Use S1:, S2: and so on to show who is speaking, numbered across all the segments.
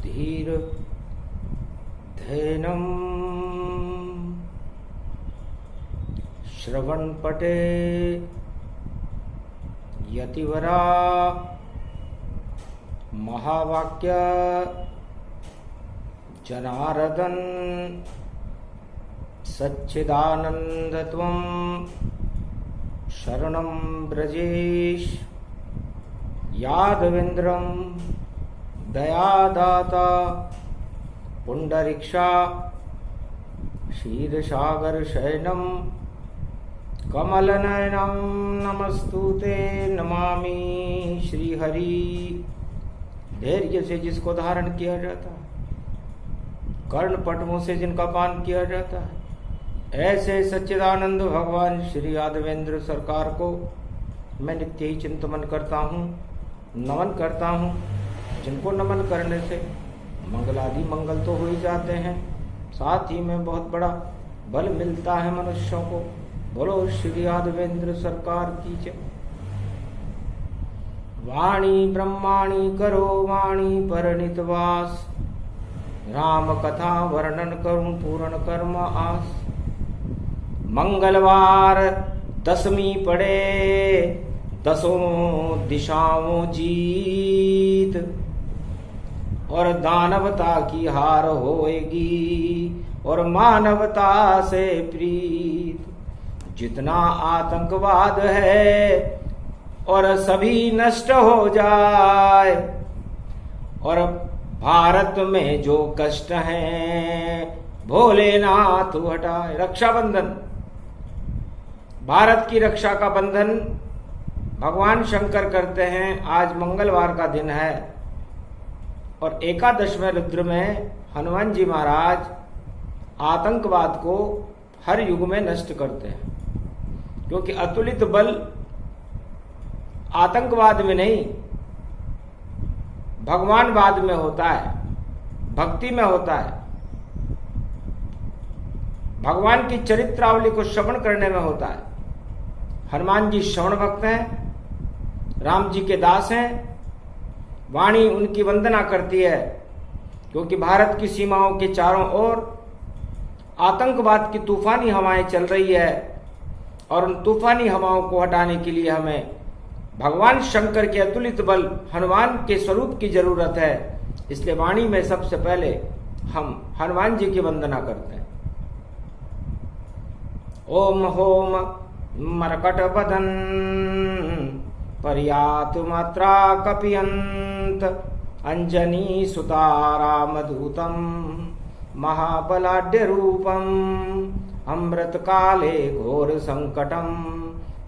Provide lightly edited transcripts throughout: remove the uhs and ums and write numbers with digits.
S1: धीर धैनम श्रवणपटे यतिवरा महावाक्य जनार्दन सच्चिदानंदत्वं शरणं ब्रजेश यादवेन्द्रं दयादाता पुंडरीक्षा क्षीरसागर शयनम कमलनयनं नमस्तुते नमामि श्रीहरि। धैर्य से जिसको धारण किया जाता है, कर्णपटमों से जिनका पान किया जाता है, ऐसे सच्चिदानंद भगवान श्री यादवेंद्र सरकार को मैं नित्य ही चिंतन करता हूँ, नमन करता हूँ। जिनको नमन करने से मंगलादि मंगल तो हो ही जाते हैं, साथ ही में बहुत बड़ा बल मिलता है मनुष्यों को। बोलो श्री यादवेंद्र सरकार की जय। वाणी ब्रह्माणी करो वाणी परनित वास, राम कथा वर्णन करूं पूर्ण कर्म आस। मंगलवार दसवीं पड़े दसों दिशाओं जीत, और दानवता की हार होएगी और मानवता से प्रीत। जितना आतंकवाद है और सभी नष्ट हो जाए, और भारत में जो कष्ट है भोलेनाथ हटाए। रक्षाबंधन, भारत की रक्षा का बंधन भगवान शंकर करते हैं। आज मंगलवार का दिन है और एकादशवें रुद्र में हनुमान जी महाराज आतंकवाद को हर युग में नष्ट करते हैं, क्योंकि अतुलित बल आतंकवाद में नहीं भगवानवाद में होता है, भक्ति में होता है, भगवान की चरित्रावली को श्रवण करने में होता है। हनुमान जी श्रवण भक्त हैं, राम जी के दास हैं। वाणी उनकी वंदना करती है, क्योंकि भारत की सीमाओं के चारों ओर आतंकवाद की तूफानी हवाएं चल रही है, और उन तूफानी हवाओं को हटाने के लिए हमें भगवान शंकर के अतुलित बल हनुमान के स्वरूप की जरूरत है। इसलिए वाणी में सबसे पहले हम हनुमान जी की वंदना करते हैं। ओम होम मरकट बदन पर्यात मात्रा कपियंत, अंजनी सुता रामदूतम महाबलाढ्य रूपम, अमृत काले घोर संकटम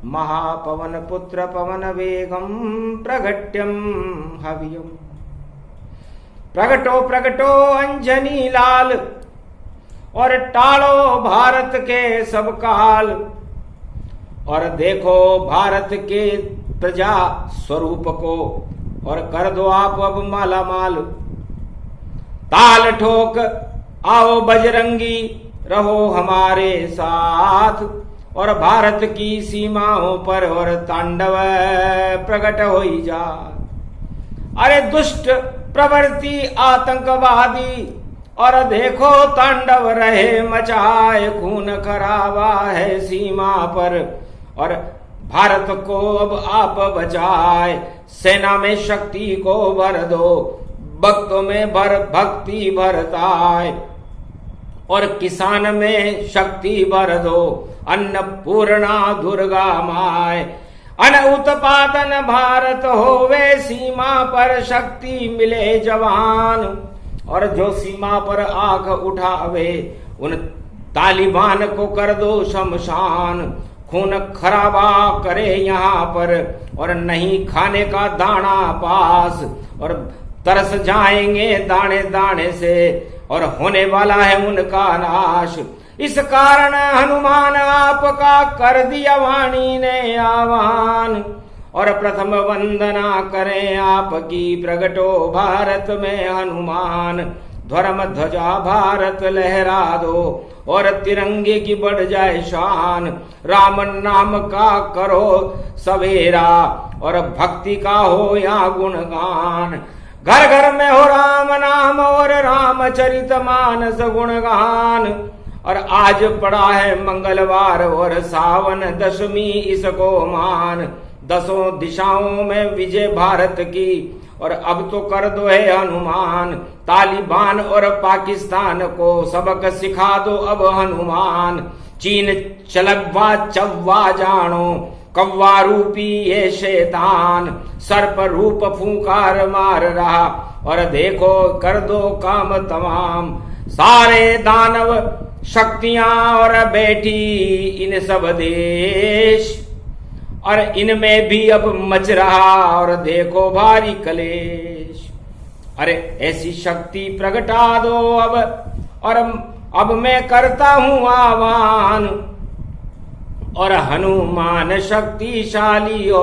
S1: महापवन पुत्र पवन वेगम प्रगट्यम हवियम। प्रगटो प्रगटो अंजनी लाल, और टालो भारत के सब काल, और देखो भारत के प्रजा स्वरूप को, और कर दो आप अब माला माल। ताल ठोक आओ बजरंगी, रहो हमारे साथ, और भारत की सीमाओं पर और तांडव प्रकट हो ही जा। अरे दुष्ट प्रवृत्ति आतंकवादी, और देखो तांडव रहे मचाए, खून खराबा है सीमा पर, और भारत को अब आप बचाए। सेना में शक्ति को भर दो, भक्तों में भक्ति भरताए, और किसान में शक्ति भर दो, अन्नपूर्णा दुर्गा माय। अन उत्पादन भारत होवे, सीमा पर शक्ति मिले जवान, और जो सीमा पर आंख उठावे उन तालिबान को कर दो शमशान। खून खराबा करे यहाँ पर, और नहीं खाने का दाना पास, और तरस जाएंगे दाने दाने से, और होने वाला है उनका नाश। इस कारण हनुमान आपका कर दिया वाणी ने आह्वान, और प्रथम वंदना करें आपकी, प्रगटो भारत में हनुमान। धर्म ध्वजा भारत लहरा दो, और तिरंगे की बढ़ जाए शान। राम नाम का करो सवेरा, और भक्ति का हो या गुणगान। घर घर में हो राम नाम और रामचरित मानस गुणगान। और आज पड़ा है मंगलवार और सावन दशमी इसको मान। 10 दिशाओं में विजय भारत की और अब तो कर दो है हनुमान। तालिबान और पाकिस्तान को सबक सिखा दो अब हनुमान। चीन चलवा चव्वा जानो कव्वा रूपी ये शैतान। सर्प रूप फूंकार मार रहा और देखो कर दो काम तमाम। सारे दानव शक्तियां और बैठी इन सब देश और इनमें भी अब मच रहा और देखो भारी कलेश। अरे ऐसी शक्ति प्रगटा दो अब और अब मैं करता हूं आह्वान। और हनुमान शक्तिशाली हो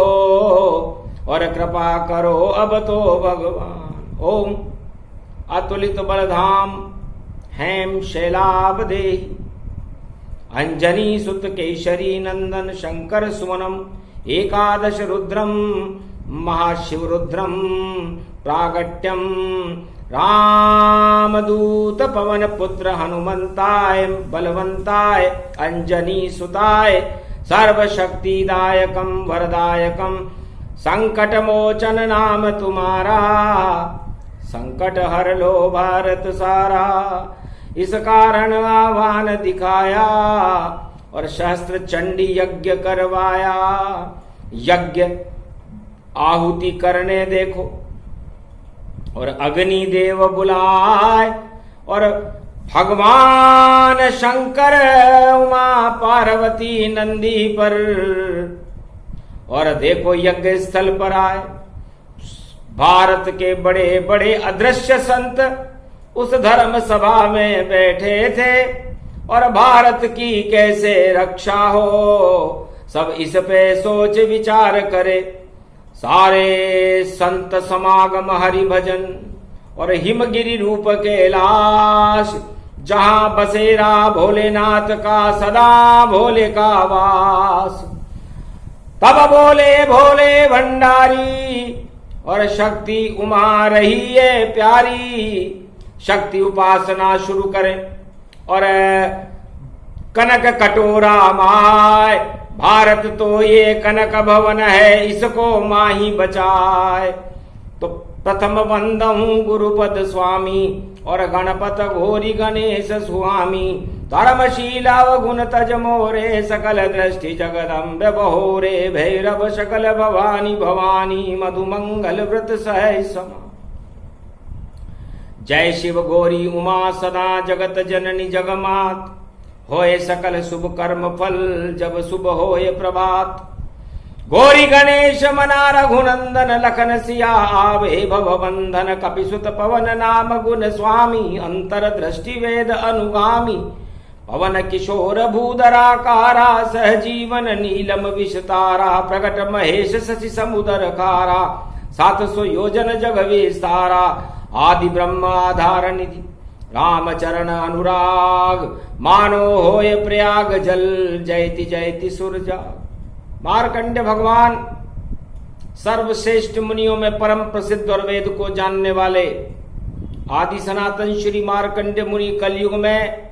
S1: और कृपा करो अब तो भगवान। ओम अतुलित बलधाम हेम शैलाभ देहि अंजनी सुत केशरी नंदन शंकर सुवनम। एकादश रुद्रम महाशिव रुद्रम प्रागट्यम रामदूत पवन पुत्र हनुमंताय बलवंताय अंजनी सुताय सर्वशक्तिदायकम वरदायकम। संकट मोचन नाम तुम्हारा संकट हर लो भारत सारा। इस कारण आह्वान दिखाया और शस्त्र चंडी यज्ञ करवाया। यज्ञ आहुति करने देखो और अग्नि देव बुलाए और भगवान शंकर उमा पार्वती नंदी पर और देखो यज्ञ स्थल पर आए। भारत के बड़े बड़े अदृश्य संत उस धर्म सभा में बैठे थे और भारत की कैसे रक्षा हो सब इस पे सोच विचार करे। सारे संत समागम हरि भजन और हिमगिरी रूप कैलाश जहां बसेरा भोलेनाथ का सदा भोले का वास। तब बोले भोले भंडारी और शक्ति उमा रही है प्यारी। शक्ति उपासना शुरू करें और कनक कटोरा माय। भारत तो ये कनक भवन है इसको माही बचाए। तो प्रथम वंदहूं गुरुपद स्वामी और गणपत घोरी गणेश स्वामी। धर्मशीला गुण तज मोरे सकल दृष्टि जगदम्ब बहोरे। भैरव सकल भवानी भवानी मधुमंगल व्रत सह समा। जय शिव गौरी उमा सदा जगत जननी जगमात। होए सकल शुभ कर्म फल जब शुभ होए प्रभात। गौरी गणेश मना रघुनंदन लखन सिया आवे भव बंधन। कपिसुत पवन नाम गुण स्वामी अंतर दृष्टि वेद अनुगामी। पवन किशोर भूधराकारा सहजीवन नीलम विषतारा। प्रकट महेश शशि समुदर खारा 700 योजन जग विस्तारा। आदि ब्रह्म आधार निधि रामचरण अनुराग। मानो होय प्रयाग जल जयति जयति सुरजा। मार्कंडे भगवान सर्वश्रेष्ठ मुनियों में परम प्रसिद्ध और वेद को जानने वाले आदि सनातन श्री मार्कंडे मुनि कलयुग में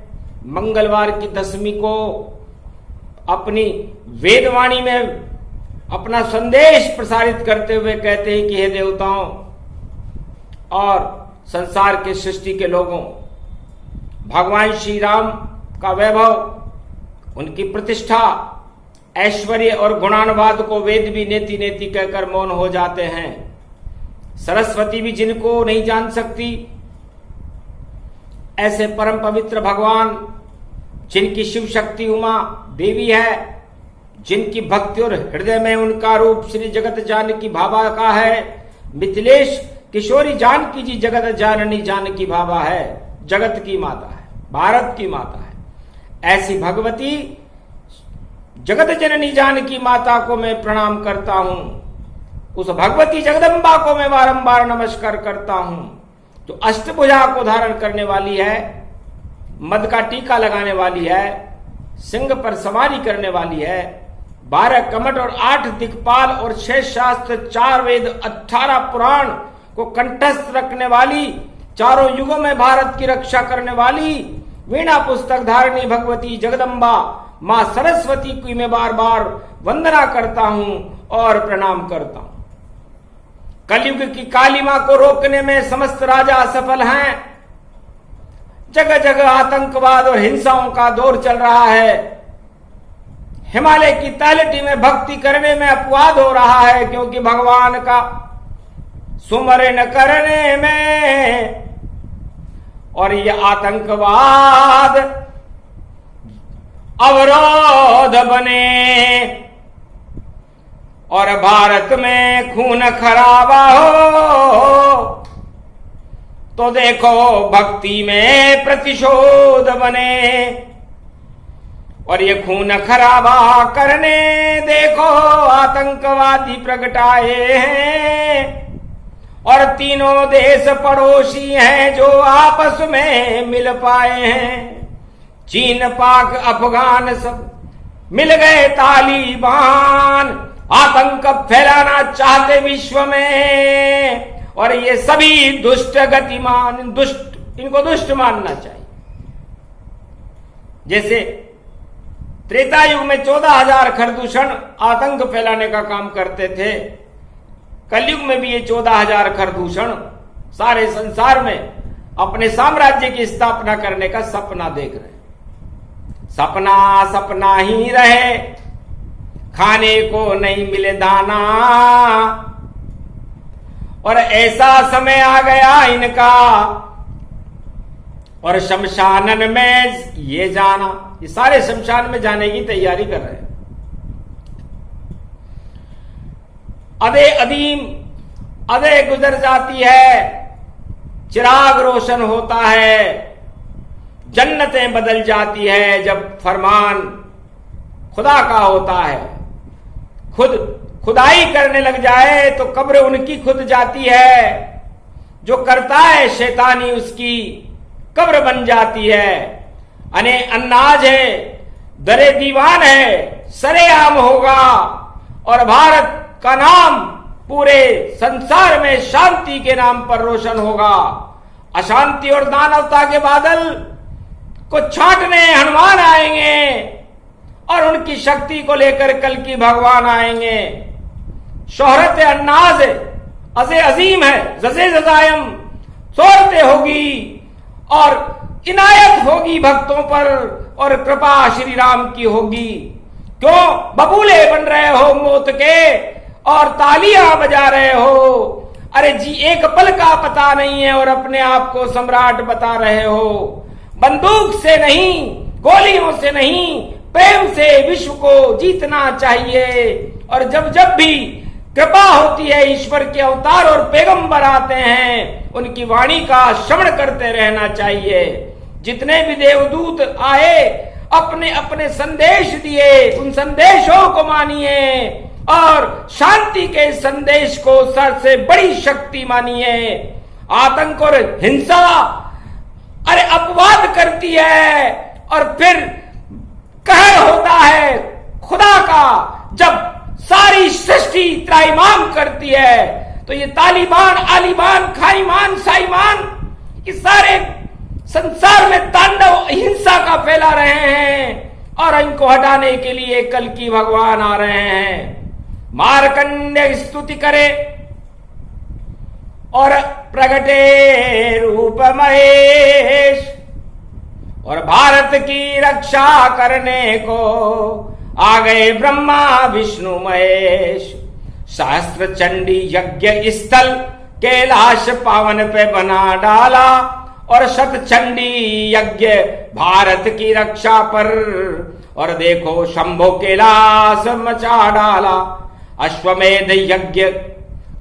S1: मंगलवार की 10वीं को अपनी वेदवाणी में अपना संदेश प्रसारित करते हुए कहते हैं कि हे देवताओं और संसार के सृष्टि के लोगों, भगवान श्री राम का वैभव, उनकी प्रतिष्ठा, ऐश्वर्य और गुणानुवाद को वेद भी नेति नेति कहकर मौन हो जाते हैं। सरस्वती भी जिनको नहीं जान सकती, ऐसे परम पवित्र भगवान जिनकी शिव शक्ति उमा देवी है, जिनकी भक्ति और हृदय में उनका रूप श्री जगत जानकी भाभा का है। मिथिलेश किशोरी जानकी जी जगत जाननी जानकी भाभा है, जगत की माता है, भारत की माता है। ऐसी भगवती जगत जननी जानकी माता को मैं प्रणाम करता हूं। उस भगवती जगदम्बा को मैं बारंबार नमस्कार करता हूं, जो अष्टभुजा को धारण करने वाली है, मद का टीका लगाने वाली है, सिंह पर सवारी करने वाली है, 12 कमठ और 8 दिक्पाल और 6 शास्त्र, 4 वेद, 18 पुराण को कंठस्थ रखने वाली, चारों युगों में भारत की रक्षा करने वाली वीणा पुस्तक धारिणी भगवती जगदम्बा मां सरस्वती की मैं बार बार वंदना करता हूं और प्रणाम करता हूं। कलयुग की काली मां को रोकने में समस्त राजा असफल हैं। जगह जगह आतंकवाद और हिंसाओं का दौर चल रहा है। हिमालय की तलहटी में भक्ति करने में अपवाद हो रहा है, क्योंकि भगवान का सुमरन करने में और ये आतंकवाद अवरोध बने और भारत में खून खराबा हो तो देखो भक्ति में प्रतिशोध बने। और ये खून खराबा करने देखो आतंकवादी प्रगटाए हैं। और तीनों देश पड़ोसी हैं जो आपस में मिल पाए हैं। चीन, पाक, अफगान सब मिल गए तालिबान, आतंक फैलाना चाहते विश्व में। और ये सभी दुष्ट गतिमान, दुष्ट, इनको दुष्ट मानना चाहिए। जैसे त्रेता युग में 14,000 खरदूषण आतंक फैलाने का काम करते थे, कलयुग में भी ये 14,000 खरदूषण सारे संसार में अपने साम्राज्य की स्थापना करने का सपना देख रहे हैं। सपना सपना ही रहे, खाने को नहीं मिले दाना। और ऐसा समय आ गया इनका, और शमशानन में ये जाना, ये सारे शमशान में जाने की तैयारी कर रहे हैं। अदे अदीम अदे गुजर जाती है, चिराग रोशन होता है, जन्नतें बदल जाती है जब फरमान खुदा का होता है। खुदाई करने लग जाए तो कब्र उनकी खुद जाती है। जो करता है शैतानी उसकी कब्र बन जाती है। अने अन्नाज है, दरे दीवान है, सरेआम होगा और भारत का नाम पूरे संसार में शांति के नाम पर रोशन होगा। अशांति और दानवता के बादल को छांटने हनुमान आएंगे और उनकी शक्ति को लेकर कल की भगवान आएंगे। शोहरत अन्नाज अज़े अजीम है, जज़े जज़ायम शोहरत होगी और इनायत होगी भक्तों पर और कृपा श्री राम की होगी। क्यों बबूले बन रहे हो मौत के और तालियां बजा रहे हो? अरे जी एक पल का पता नहीं है और अपने आप को सम्राट बता रहे हो। बंदूक से नहीं, गोलियों से नहीं, प्रेम से विश्व को जीतना चाहिए। और जब जब भी कृपा होती है, ईश्वर के अवतार और पैगंबर आते हैं, उनकी वाणी का श्रवण करते रहना चाहिए। जितने भी देवदूत आए अपने अपने संदेश दिए, उन संदेशों को मानिए और शांति के संदेश को सबसे बड़ी शक्ति मानिए। आतंक और हिंसा अरे अपवाद करती है और फिर कहर होता है खुदा का जब सारी सृष्टि त्राईमाम करती है। तो ये तालिबान, आलिबान, खाईमान, साईमान ये सारे संसार में तांडव हिंसा का फैला रहे हैं और इनको हटाने के लिए कल की भगवान आ रहे हैं। मार्कंडेय स्तुति करे और प्रगटे रूप महेश और भारत की रक्षा करने को आ गए ब्रह्मा विष्णु महेश। सहस्त्र चंडी यज्ञ स्थल कैलाश पावन पे बना डाला और शत चंडी यज्ञ भारत की रक्षा पर। और देखो शंभो कैलाश मचा डाला। अश्वमेध यज्ञ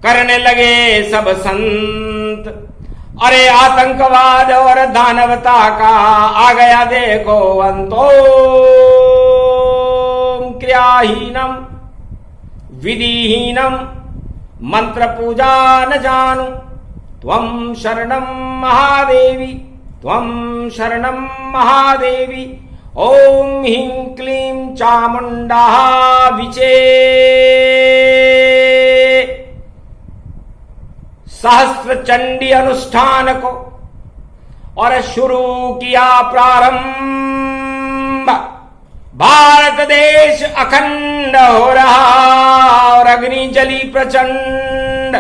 S1: करने लगे सब संत। अरे आतंकवाद और दानवता का आ गया देखो अंतो। क्रियाहीनम विधिहीनम मंत्र पूजा न जानू त्वं शरणं महादेवी, त्वं शरणं महादेवी। ओम ह्रीं क्लीं चामुंडा विचे सहस्त्र चंडी अनुष्ठान को और शुरू किया प्रारंभ। भारत देश अखंड हो रहा और अग्नि जली प्रचंड।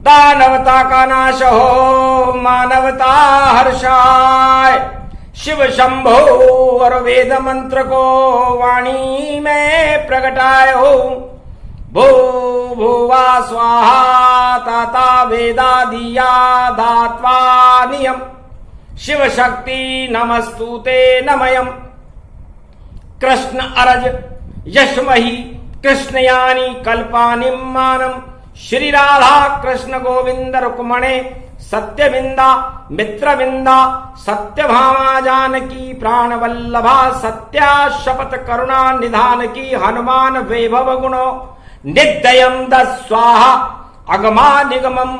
S1: दानवता का नाश हो मानवता हर्षाय। शिव शंभो और वेद मंत्र को वाणी में प्रगटाय हो। भू भुवा स्वाहा ताता वेदादिया धात्वा नियम। शिव शक्ति नमस्तुते नमयम। कृष्ण अरज यशमहि कृष्णयानी कल्पानिमानम। श्री राधा कृष्ण गोविंद रुक्मणे सत्यविंदा मित्रविंदा सत्यभामा जानकी प्राणवल्लभा सत्या शपथ करुणा निधान की हनुमान वैभव गुणो निदयम दस्वाहा अगमा निगमम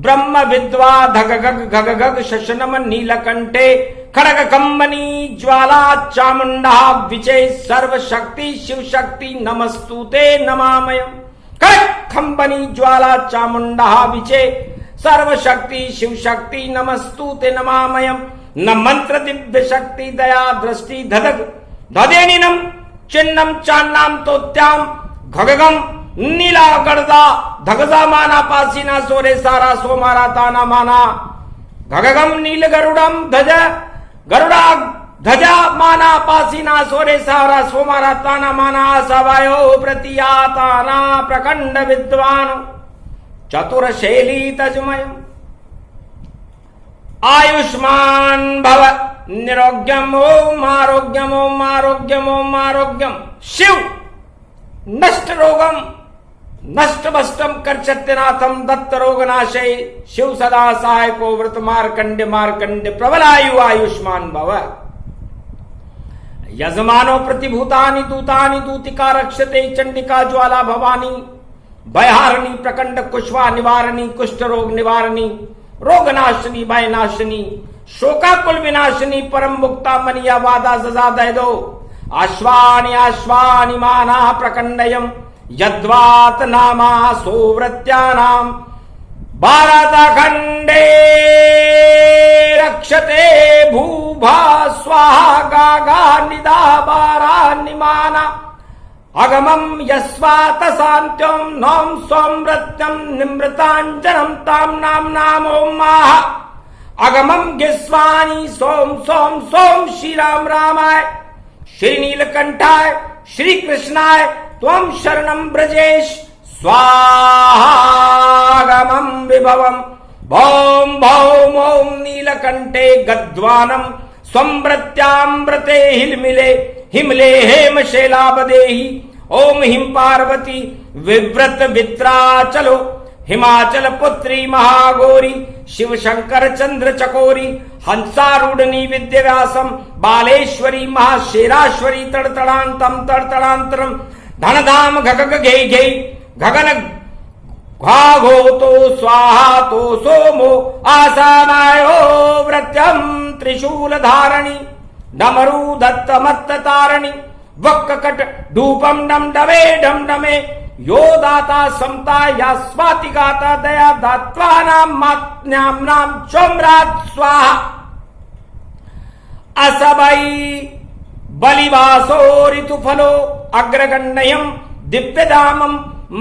S1: ब्रह्म विद्वा धग गग घग गग शशनम नीलकंठे खड़ग कंबनी ज्वाला चामुंडा विजय सर्व शक्ति शिव शक्ति नमस्तुते नमामयम। खड़ग कंबनी ज्वाला चामुंडा विजय सर्व शक्ति शिव शक्ति नमस्तुते नमामयम। न मंत्र दिव्य शक्ति दया दृष्टि धदग धदेनिनम चिन्नम चान्नाम तोत्याम घगगम नीला गड़दा धगजा माना पासीना सोरे सारा सोमारा ताना माना। घगगम नील गरुड़म ध्वज गरुड़ा ध्वजा माना पासीना सोरे सारा सोमारा ताना माना। सवायो प्रतियाताना प्रखंड विद्वान चतुरशैली तजमयम। आयुष्मान भव निरोग्यम ओम आरोग्यम ओम आरोग्यम ओम आरोग्यम। शिव नष्ट रोगम नष्ट बष्टम कर चत्यनाथम दत्त रोगनाशय। शिव सदा सहाय को व्रत मार्कंड मार्कंड प्रबलायु आयुष्मान भव। यजमानो प्रतिभूतानि दूतानि दूतिका रक्षते चंडिका ज्वाला भवानी। भयहारिणी प्रकंड कुशवा निवारणी कुष्ठ रोग निवारणी रोगनाशिनी भयनाशिनी शोकाकुल विनाशिनी परम मुक्ता मनिया वादा सजा दय दो। आश्वानि आश्वानि माना प्रकंडयम यद्वात नामा सोवृत्यानाम भारतखंडे रक्षते भूभा स्वाहा गागा निदा बारा निमाना। अगमम यस्वात शांत्यम नौम सोमृत्यम निमृतांजनम ताम नाम नाम ओम माह। अगमम गिस्वानी सोम सोम सोम श्री राम रामाय श्री नीलकंठाय श्री कृष्णाय त्वं शरणं ब्रजेश स्वाहागमं विभवम। भौम भौम ओम नीलकंठे गद्वानम स्वमृत्यामृते हिलमिले हिमले हेम शैलाबदेहि। ओम हिम पार्वती विव्रत वित्राचलो हिमाचल पुत्री महागौरी शिव शंकर चंद्र चकोरी हंसारूढ़नी विद्य व्यासम बालेश्वरी महाशेराश्वरी तड़तड़ांतम तड़तड़ांतरम धनधाम घगग घे घे घगन घाघो तो स्वाहा तो सोमो आसामायो व्रत्यम त्रिशूल धारणी डमरू दत्त मत्त तारणी वक्ककट धूपम डम डमे डम डमे यो दाता समता या स्वाति गाता दया दात्वा नाम मात्न्याम नाम चोमरात स्वाहा। असबै बलिवासो ऋतुफलो अग्रगण्यम दिव्यधामम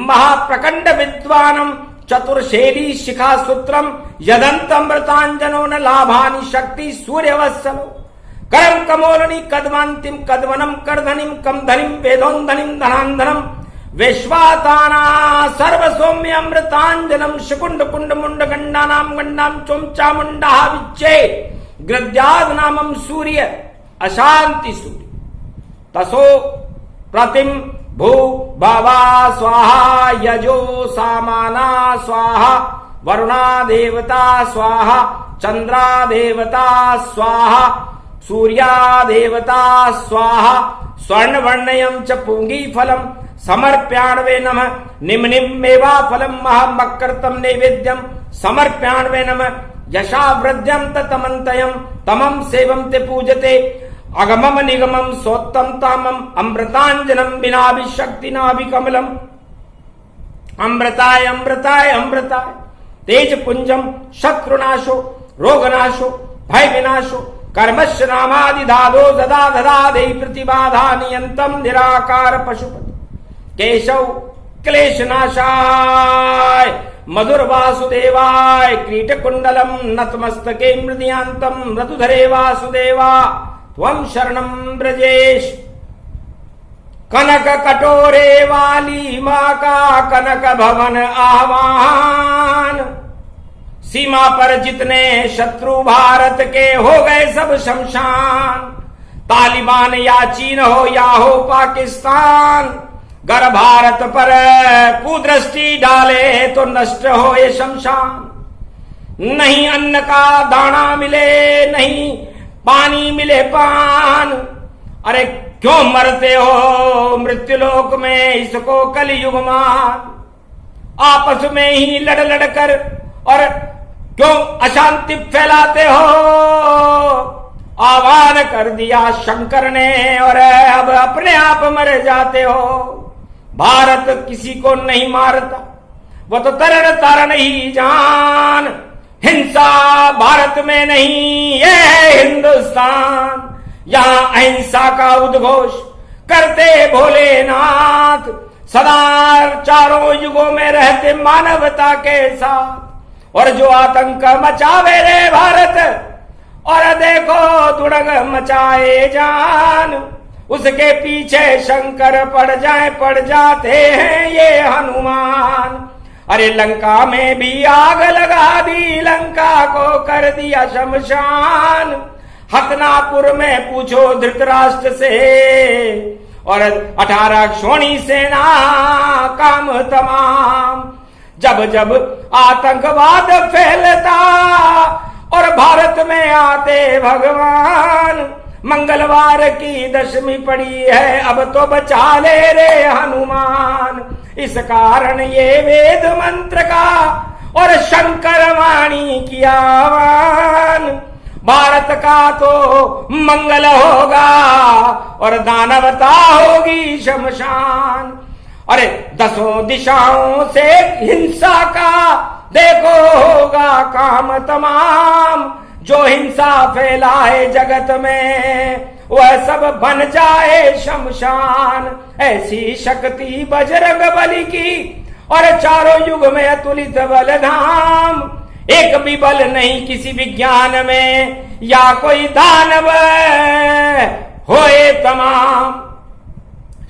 S1: महाप्रकंड विद्वानम चतुर्शैली शिखा सूत्रम यदंतमृतांजनो न लाभानि शक्ति सूर्यवत्सलो। करम कमोलनी कदमांतिम कदवनम करधनिम कमधनिम वेदोंधनिम धनांधनम विश्वाताना सर्व सौम्य अमृतांजनम शिकुंड कुंड मुंड गंडानाम गंडाम चोम चामुंडा विच्चे गृद्याद नामम सूर्य अशांति सूर्य। तसो प्रतिम भू बाबा स्वाहा यजो सामाना स्वाहा वरुणा देवता स्वाहा चंद्रा देवता स्वाहा सूर्या देवता स्वाहा। स्वर्ण वर्णयम च पुंगी फलम समर्प्याण्वे नमः निम्निम मेवा फलम महामक्कर्तम नैवेद्यम समर्प्याण्वे नमः यशावृद्यम ततमन्तयम तमम सेवम ते पूजते। अगमम निगमम सोत्तम तामम अमृतांजनम बिनाभि शक्ति नाभि कमलम। अमृताय अमृताय अमृताय तेज पुंजम शत्रुनाशो रोगनाशो भय विनाशो कर्मश्च नामादि धादो ददा ददादे प्रतिबाधा नियंतम निराकार पशुपति केशव क्लेश नाशाय मधुर वासुदेवाय क्रीट कुंडलम नतमस्तके मृदयांतम मृदुधरे वासुदेवा त्वं शरणं ब्रजेश। कनक कटोरे वाली माँ का कनक भवन आह्वान, सीमा पर जितने शत्रु भारत के हो गए सब शमशान। तालिबान या चीन हो या हो पाकिस्तान, गर भारत पर कुदृष्टि डाले तो नष्ट हो ये शमशान। नहीं अन्न का दाना मिले, नहीं पानी मिले पान, अरे क्यों मरते हो मृत्युलोक में इसको कलयुग मान। आपस में ही लड़ लड़ कर और क्यों अशांति फैलाते हो, आह्वान कर दिया शंकर ने और अब अपने आप मर जाते हो। भारत किसी को नहीं मारता, वो तो तरण तारण ही जान। हिंसा भारत में नहीं, ये है हिंदुस्तान। यहां अहिंसा का उद्घोष करते भोलेनाथ, सदा चारों युगों में रहते मानवता के साथ। और जो आतंक मचावे रे भारत, और देखो दुड़ग मचाए जान, उसके पीछे शंकर पड़ जाते हैं ये हनुमान। अरे लंका में भी आग लगा दी, लंका को कर दिया शमशान। हसनापुर में पूछो धृतराष्ट्र से, और 18 क्षोणी सेना काम तमाम। जब जब आतंकवाद फैलता और भारत में आते भगवान, मंगलवार की दशमी पड़ी है अब तो बचा ले रे हनुमान। इस कारण ये वेद मंत्र का और शंकर वाणी की आह्वान, भारत का तो मंगल होगा और दानवता होगी शमशान। अरे 10 दिशाओं से हिंसा का देखो होगा काम तमाम। जो हिंसा फैलाए जगत में वह सब बन जाए शमशान। ऐसी शक्ति बजरंग बली की और चारों युग में अतुलित बल धाम। एक भी बल नहीं किसी विज्ञान में, या कोई दानव होए तमाम।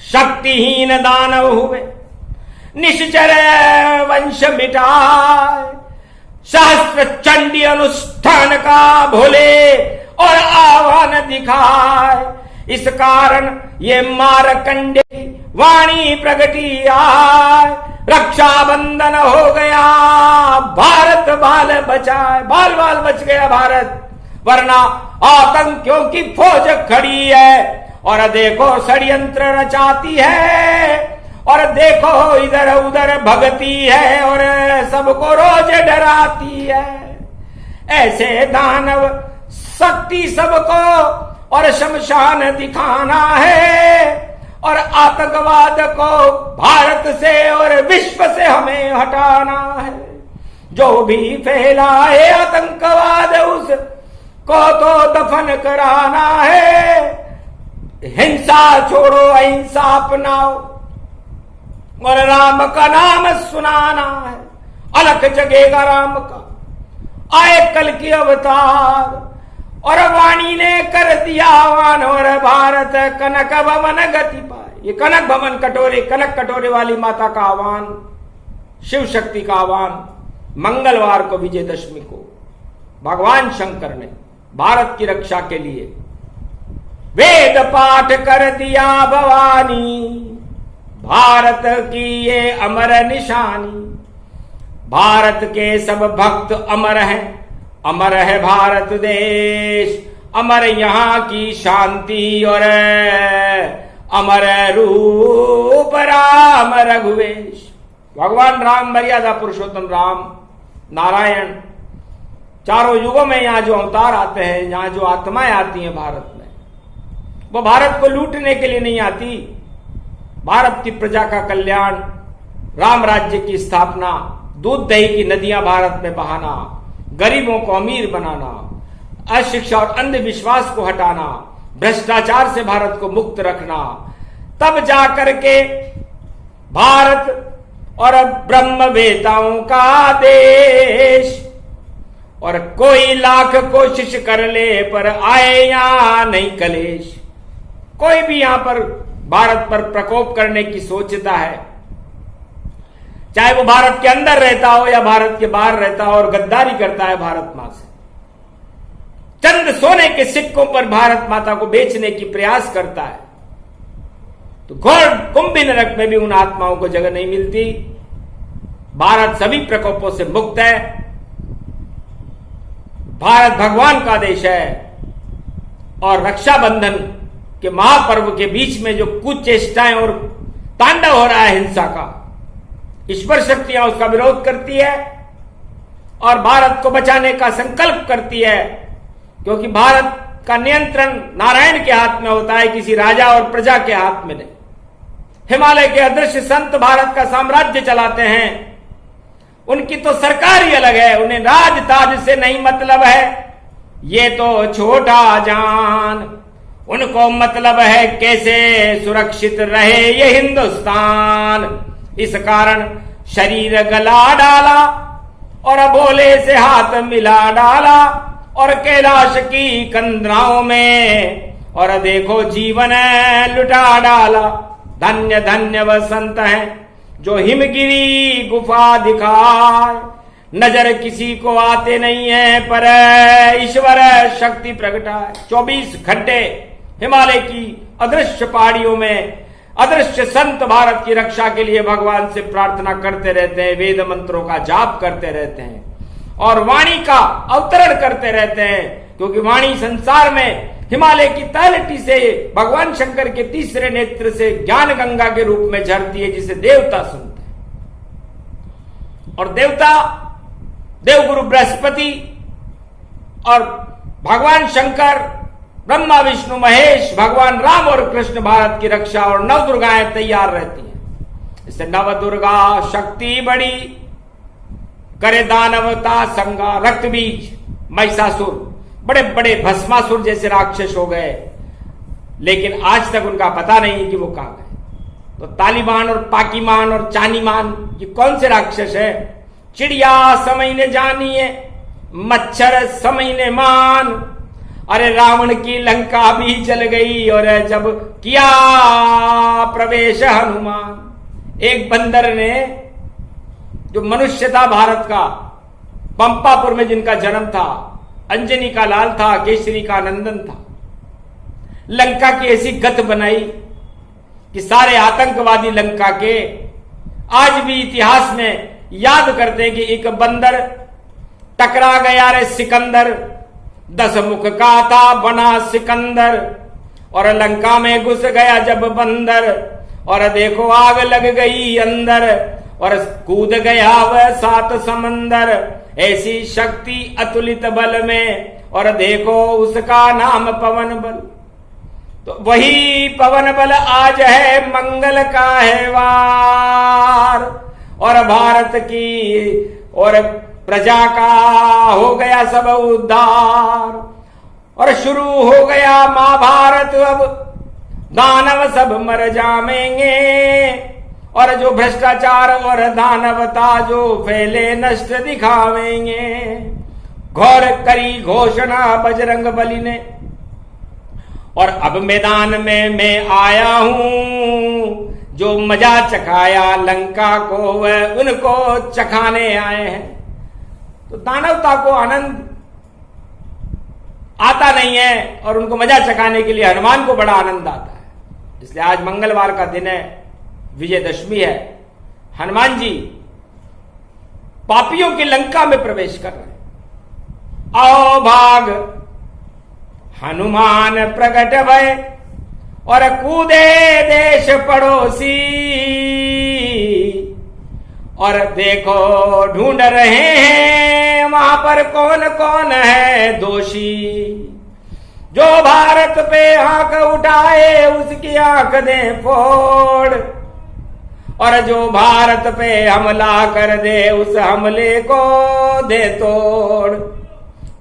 S1: शक्तिहीन दानव हुए निश्चर वंश मिटाए, सहस्त्र चंडी अनुष्ठान का भोले और आह्वान दिखाए। इस कारण ये मारकंडे की वाणी प्रगटी आए। रक्षाबंधन हो गया भारत बाल बचाए, बाल बाल बच गया भारत, वरना आतंकियों की फौज खड़ी है। और देखो षड्यंत्र रचाती है, और देखो इधर उधर भगती है और सबको रोज डराती है। ऐसे दानव शक्ति सबको और शमशान दिखाना है, और आतंकवाद को भारत से और विश्व से हमें हटाना है। जो भी फैलाए आतंकवाद उसको तो दफन कराना है। हिंसा छोड़ो अहिंसा अपनाओ और राम का नाम सुनाना है। अलख जगेगा राम का, आए कल की अवतार, और वाणी ने कर दिया आह्वान और भारत कनक भवन गति पाए। ये कनक भवन कटोरे, कनक कटोरे वाली माता का आह्वान, शिव शक्ति का आह्वान मंगलवार को विजयदशमी को भगवान शंकर ने भारत की रक्षा के लिए वेद पाठ कर दिया भवानी। भारत की ये अमर निशानी, भारत के सब भक्त अमर हैं, अमर है भारत देश, अमर यहाँ की शांति और अमर रूप राम रघुवेश। भगवान राम मर्यादा पुरुषोत्तम राम नारायण चारों युगों में यहाँ जो अवतार आते हैं, यहाँ जो आत्माएं आती हैं भारत में, वो भारत को लूटने के लिए नहीं आती। भारत की प्रजा का कल्याण, राम राज्य की स्थापना, दूध दही की नदियां भारत में बहाना, गरीबों को अमीर बनाना, अशिक्षा और अंधविश्वास को हटाना, भ्रष्टाचार से भारत को मुक्त रखना, तब जाकर के भारत और ब्रह्मवेताओं का देश। और कोई लाख कोशिश कर ले पर आए यहां नहीं कलेश। कोई भी यहां पर भारत पर प्रकोप करने की सोचता है, चाहे वो भारत के अंदर रहता हो या भारत के बाहर रहता हो, और गद्दारी करता है भारत मां से, चंद सोने के सिक्कों पर भारत माता को बेचने की प्रयास करता है, तो घोर कुंभी नरक में भी उन आत्माओं को जगह नहीं मिलती। भारत सभी प्रकोपों से मुक्त है। भारत भगवान का देश है, और रक्षाबंधन के महापर्व के बीच में जो कुचेष्टाएं और तांडव हो रहा है हिंसा का, ईश्वर शक्तियां उसका विरोध करती है और भारत को बचाने का संकल्प करती है, क्योंकि भारत का नियंत्रण नारायण के हाथ में होता है, किसी राजा और प्रजा के हाथ में नहीं। हिमालय के अदृश्य संत भारत का साम्राज्य चलाते हैं, उनकी तो सरकार ही अलग है, उन्हें राज ताज से नहीं मतलब है। ये तो छोटा जान, उनको मतलब है कैसे सुरक्षित रहे ये हिंदुस्तान। इस कारण शरीर गला डाला और भोले से हाथ मिला डाला, और कैलाश की कंदराओं में और देखो जीवन लुटा डाला। धन्य धन्य वह संत है जो हिमगिरी गुफा दिखाए, नजर किसी को आते नहीं है पर ईश्वर शक्ति प्रगटाए। 24 घंटे हिमालय की अदृश्य पहाड़ियों में अदृश्य संत भारत की रक्षा के लिए भगवान से प्रार्थना करते रहते हैं, वेद मंत्रों का जाप करते रहते हैं और वाणी का अवतरण करते रहते हैं, क्योंकि वाणी संसार में हिमालय की तलहटी से भगवान शंकर के तीसरे नेत्र से ज्ञान गंगा के रूप में झरती है, जिसे देवता सुनते हैं। और देवता देवगुरु बृहस्पति और भगवान शंकर, ब्रह्मा विष्णु महेश, भगवान राम और कृष्ण भारत की रक्षा और नव दुर्गाएं तैयार रहती हैं। इससे नव दुर्गा शक्ति बड़ी, करे दानवता संगा, रक्त बीज महिषासुर, बड़े बड़े भस्मासुर जैसे राक्षस हो गए, लेकिन आज तक उनका पता नहीं कि वो कहां गए। तो तालिबान और पाकीमान और चानीमान ये कौन से राक्षस है? चिड़िया समझने जानिए, मच्छर समझने मान। अरे रावण की लंका भी चल गई और जब किया प्रवेश हनुमान। एक बंदर ने, जो मनुष्य था भारत का, पंपापुर में जिनका जन्म था, अंजनी का लाल था, केसरी का नंदन था, लंका की ऐसी गत बनाई कि सारे आतंकवादी लंका के आज भी इतिहास में याद करते हैं कि एक बंदर टकरा गया रे सिकंदर, 10 मुख का था बना सिकंदर, और लंका में घुस गया जब बंदर, और देखो आग लग गई अंदर, और कूद गया वह 7 समंदर। ऐसी शक्ति अतुलित बल में, और देखो उसका नाम पवन बल। तो वही पवन बल आज है मंगल का है वार, और भारत की और प्रजा का हो गया सब उद्धार, और शुरू हो गया महाभारत। अब दानव सब मर जाएंगे, और जो भ्रष्टाचार और दानवता जो फैले नष्ट दिखावेंगे। घोर करी घोषणा बजरंग बली ने, और अब मैदान में मैं आया हूं, जो मजा चखाया लंका को वह उनको चखाने आए हैं। तो दानवता को आनंद आता नहीं है, और उनको मजा चखाने के लिए हनुमान को बड़ा आनंद आता है। इसलिए आज मंगलवार का दिन है, विजयदशमी है। हनुमान जी पापियों की लंका में प्रवेश कर रहे हैं। आओ भाग हनुमान प्रकट भय, और कूदे देश पड़ोसी, और देखो ढूंढ रहे हैं वहां पर कौन कौन है दोषी। जो भारत पे आंख उठाए उसकी आंख दे फोड़, और जो भारत पे हमला कर दे उस हमले को दे तोड़।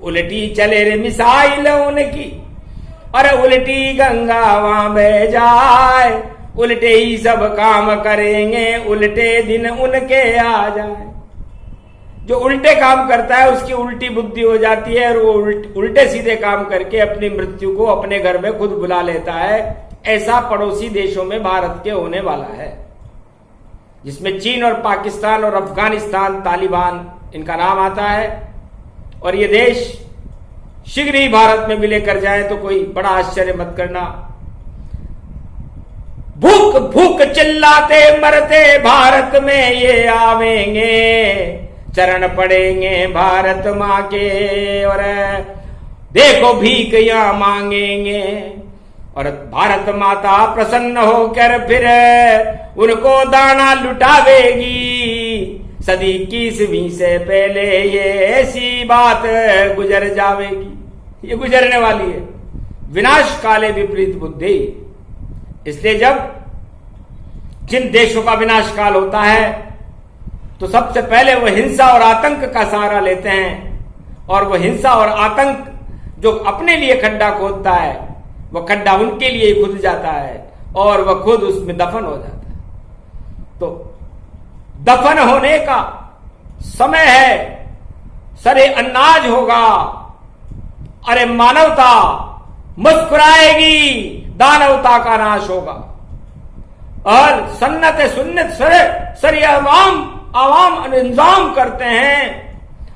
S1: उल्टी चले रे मिसाइल उनकी और उल्टी गंगा वहां बह जाए, उल्टे ही सब काम करेंगे, उल्टे दिन उनके आ जाए। जो उल्टे काम करता है उसकी उल्टी बुद्धि हो जाती है और वो उल्टे सीधे काम करके अपनी मृत्यु को अपने घर में खुद बुला लेता है। ऐसा पड़ोसी देशों में भारत के होने वाला है, जिसमें चीन और पाकिस्तान और अफगानिस्तान, तालिबान इनका नाम आता है। और ये देश शीघ्र ही भारत में विलय कर जाए तो कोई बड़ा आश्चर्य मत करना। भूख भूख चिल्लाते मरते भारत में ये आवेंगे, चरण पड़ेंगे भारत माँ के और देखो भीख यहाँ मांगेंगे। और भारत माता प्रसन्न होकर फिर उनको दाना लुटावेगी। सदी 21वीं से पहले ये ऐसी बात गुजर जावेगी, ये गुजरने वाली है। विनाश काले विपरीत बुद्धि। इसलिए जब जिन देशों का विनाश काल होता है तो सबसे पहले वो हिंसा और आतंक का सहारा लेते हैं, और वो हिंसा और आतंक जो अपने लिए खड्डा खोदता है वो खड्डा उनके लिए खुद जाता है और वह खुद उसमें दफन हो जाता है। तो दफन होने का समय है, सरे अन्नाज होगा। अरे मानवता मुस्कुराएगी, दानवता का नाश होगा। और सन्नत सुन्नत सरे आवाम इंतजाम करते हैं,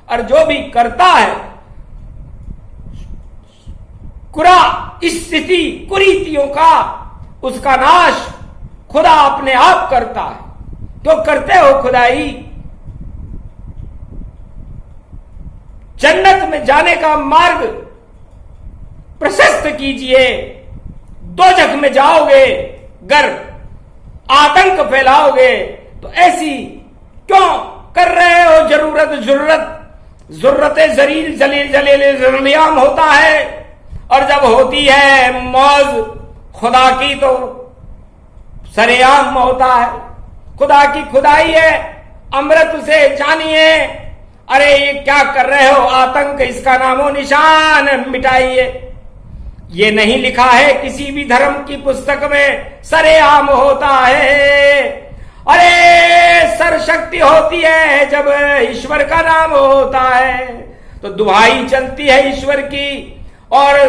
S1: और जो भी करता है कुरा स्थिति कुरीतियों का, उसका नाश खुदा अपने आप करता है। तो करते हो खुदाई। जन्नत में जाने का मार्ग प्रशस्त कीजिए। दोजख में जाओगे गर आतंक फैलाओगे तो ऐसी क्यों कर रहे हो? जरूरत जलील जलील जलील जलीलियाम होता है, और जब होती है मौज खुदा की तो सरेआम होता है। खुदा की खुदाई है, अमृत से जानिए। अरे ये क्या कर रहे हो? आतंक, इसका नामो निशान मिटाइए। ये नहीं लिखा है किसी भी धर्म की पुस्तक में, सरेआम होता है। अरे सरशक्ति होती है जब ईश्वर का नाम होता है, तो दुहाई चलती है ईश्वर की, और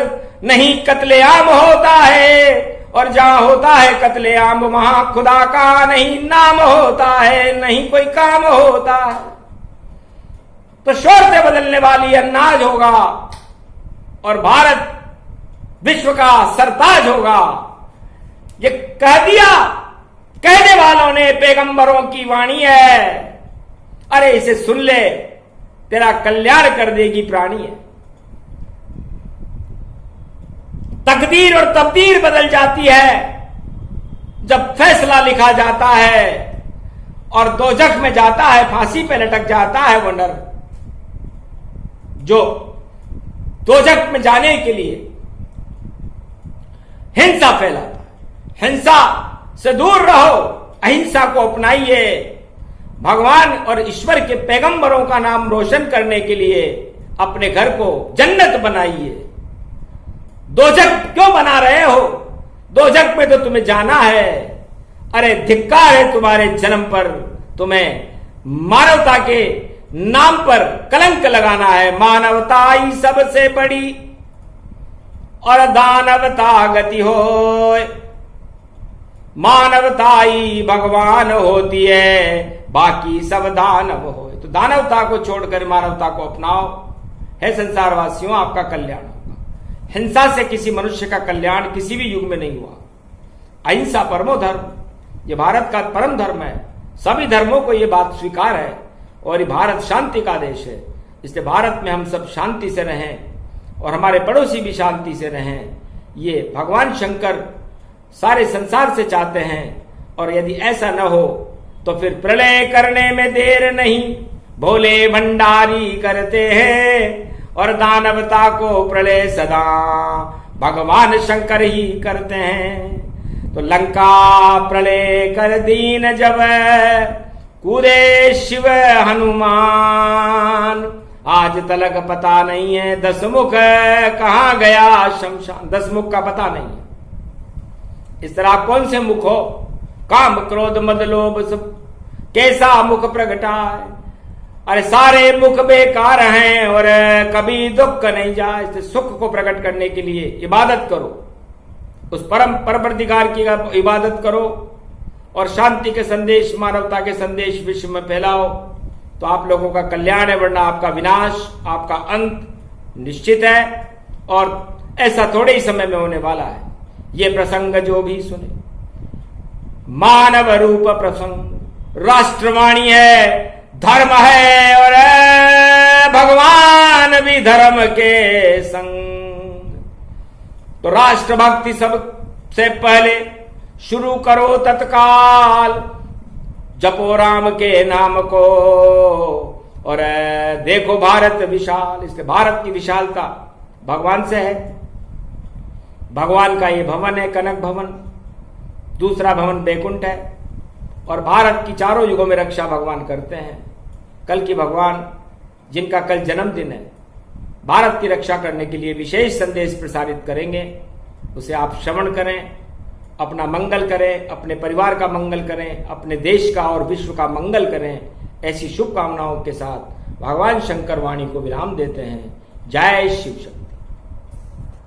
S1: नहीं कत्लेआम होता है। और जहां होता है कत्लेआम वहां खुदा का नहीं नाम होता है, नहीं कोई काम होता है। तो शोर से बदलने वाली अन्नाज होगा और भारत विश्व का सरताज होगा। ये कह दिया, कहने वालों ने पैगंबरों की वाणी है। अरे इसे सुन ले, तेरा कल्याण कर देगी प्राणी है। तकदीर और तब्दीर बदल जाती है जब फैसला लिखा जाता है, और दोजख में जाता है, फांसी पे लटक जाता है वो नर जो दोजख में जाने के लिए हिंसा फैलाता है। हिंसा से दूर रहो, अहिंसा को अपनाइए। भगवान और ईश्वर के पैगंबरों का नाम रोशन करने के लिए अपने घर को जन्नत बनाइए। दोजख क्यों बना रहे हो? दोजख में तो तुम्हें जाना है। अरे धिक्कार है तुम्हारे जन्म पर, तुम्हें मानवता के नाम पर कलंक लगाना है। मानवता ही सबसे बड़ी और दानवता गति हो। मानवता ही भगवान होती है, बाकी सब दानव हो। तो दानवता को छोड़कर मानवता को अपनाओ। है संसारवासियों, आपका कल्याण होगा। हिंसा से किसी मनुष्य का कल्याण किसी भी युग में नहीं हुआ। अहिंसा परमो धर्म, ये भारत का परम धर्म है। सभी धर्मों को ये बात स्वीकार है, और ये भारत शांति का देश है। इसलिए भारत में हम सब शांति से रहें और हमारे पड़ोसी भी शांति से रहें। ये भगवान शंकर सारे संसार से चाहते हैं। और यदि ऐसा न हो तो फिर प्रलय करने में देर नहीं, भोले भंडारी करते हैं। और दानवता को प्रलय सदा भगवान शंकर ही करते हैं। तो लंका प्रलय कर दीन जब कूदे शिव हनुमान। आज तलक पता नहीं है दसमुख कहां गया शमशान। दसमुख का पता नहीं है। इस तरह कौन से मुख हो? काम क्रोध मद लोभ सब कैसा मुख प्रगटा है। अरे सारे मुख बेकार हैं और कभी दुख नहीं जाए। इससे सुख को प्रकट करने के लिए इबादत करो, उस परम परवरदिगार की इबादत करो और शांति के संदेश, मानवता के संदेश विश्व में फैलाओ, तो आप लोगों का कल्याण है, वरना आपका विनाश, आपका अंत निश्चित है। और ऐसा थोड़े ही समय में होने वाला है। ये प्रसंग जो भी सुने, मानव रूप प्रसंग, राष्ट्रवाणी है, धर्म है और भगवान भी धर्म के संग। तो राष्ट्रभक्ति सबसे पहले शुरू करो तत्काल, जपो राम के नाम को और देखो भारत विशाल। इसलिए भारत की विशालता भगवान से है। भगवान का ये भवन है कनक भवन, दूसरा भवन बैकुंठ है। और भारत की चारों युगों में रक्षा भगवान करते हैं। कल की भगवान जिनका कल जन्मदिन है, भारत की रक्षा करने के लिए विशेष संदेश प्रसारित करेंगे। उसे आप श्रवण करें, अपना मंगल करें, अपने परिवार का मंगल करें, अपने देश का और विश्व का मंगल करें। ऐसी शुभकामनाओं के साथ भगवान शंकर वाणी को विराम देते हैं। जय शिव शंकर।